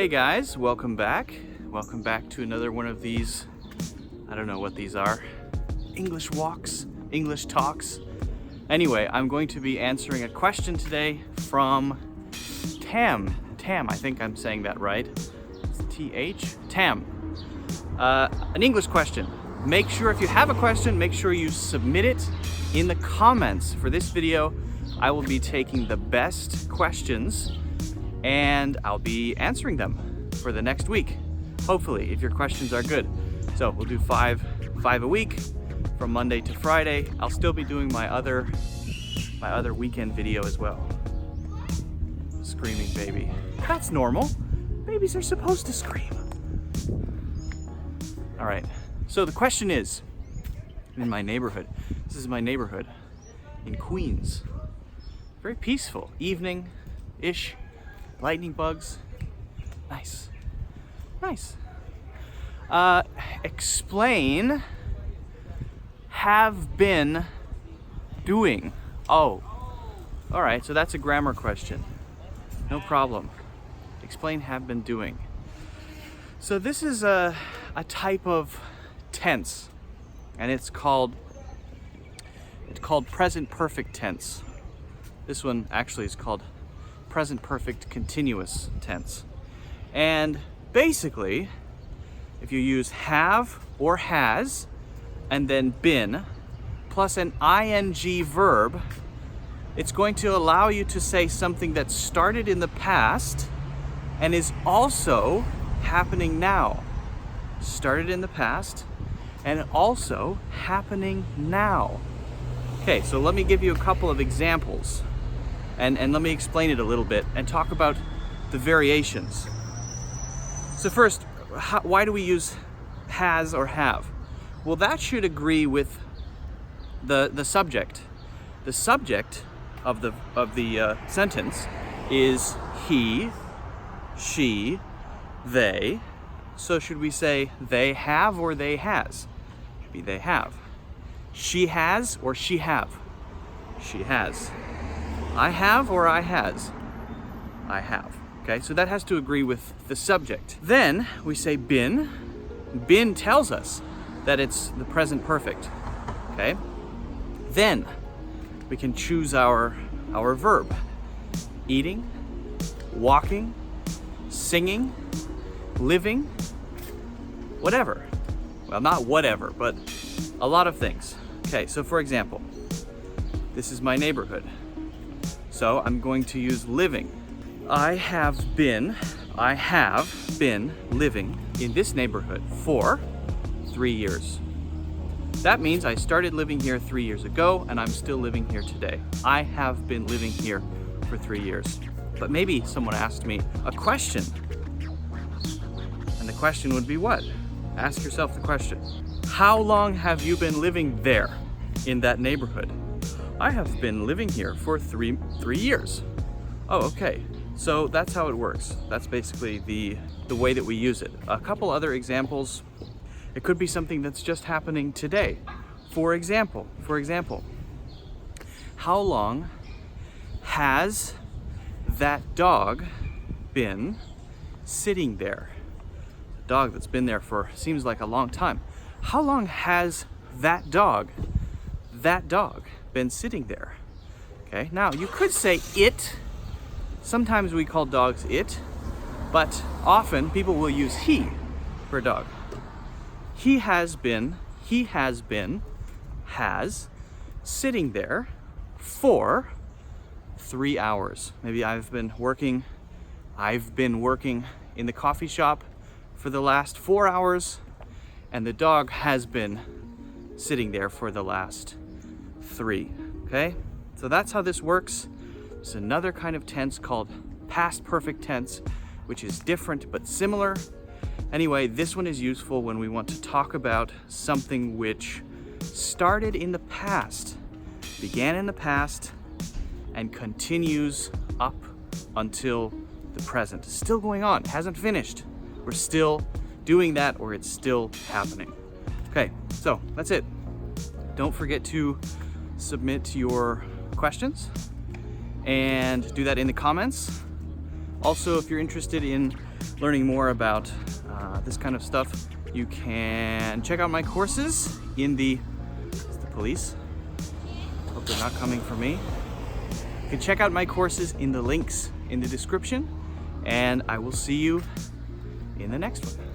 Hey guys, welcome back. Welcome back to another one of these, I don't know what these are, English walks, English talks. Anyway, I'm going to be answering a question today from Tam. Tam, I think I'm saying that right. It's T-H? Tam. An English question. Make sure if you have a question, make sure you submit it in the comments. For this video, I will be taking the best questions and I'll be answering them for the next week. Hopefully, if your questions are good. So we'll do five a week from Monday to Friday. I'll still be doing my other weekend video as well. Screaming baby. That's normal. Babies are supposed to scream. All right, so the question is, in my neighborhood, this is my neighborhood in Queens. Very peaceful, evening-ish, lightning bugs, nice. Explain have been doing. Oh, all right, so that's a grammar question. No problem. Explain have been doing. So this is a type of tense, and it's called present perfect tense. This one actually is called present perfect continuous tense. And basically, if you use have or has and then been plus an ing verb, it's going to allow you to say something that started in the past and is also happening now. Started in the past and also happening now. Okay, so let me give you a couple of examples and let me explain it a little bit and talk about the variations. So first, why do we use has or have? Well, that should agree with the subject. The subject of the sentence is he, she, they. So should we say they have or they has? Should be they have. She has or she have? She has. I have or I has? I have. Okay, so that has to agree with the subject. Then we say been. Been tells us that it's the present perfect. Okay? Then we can choose our verb. Eating, walking, singing, living, whatever. Well, not whatever, but a lot of things. Okay, so for example, this is my neighborhood. So I'm going to use living. I have been living in this neighborhood for 3 years. That means I started living here 3 years ago and I'm still living here today. I have been living here for 3 years. But maybe someone asked me a question. And the question would be what? Ask yourself the question. How long have you been living there in that neighborhood? I have been living here for three years. Oh, okay. So that's how it works. That's basically the way that we use it. A couple other examples. It could be something that's just happening today. For example, how long has that dog been sitting there? A dog that's been there for seems like a long time. How long has that dog been sitting there? Okay, now you could say it. Sometimes we call dogs it, but often people will use he for a dog. He has been sitting there for 3 hours. Maybe I've been working in the coffee shop for the last 4 hours, and the dog has been sitting there for the last 3. Okay? So that's how this works. There's another kind of tense called past perfect tense, which is different but similar. Anyway, this one is useful when we want to talk about something which started in the past, began in the past, and continues up until the present. It's still going on, hasn't finished. We're still doing that, or it's still happening. Okay, so that's it. Don't forget to submit your questions and do that in the comments. Also, if you're interested in learning more about this kind of stuff, you can check out my courses in the police. Hope they're not coming for me. You can check out my courses in the links in the description, and I will see you in the next one.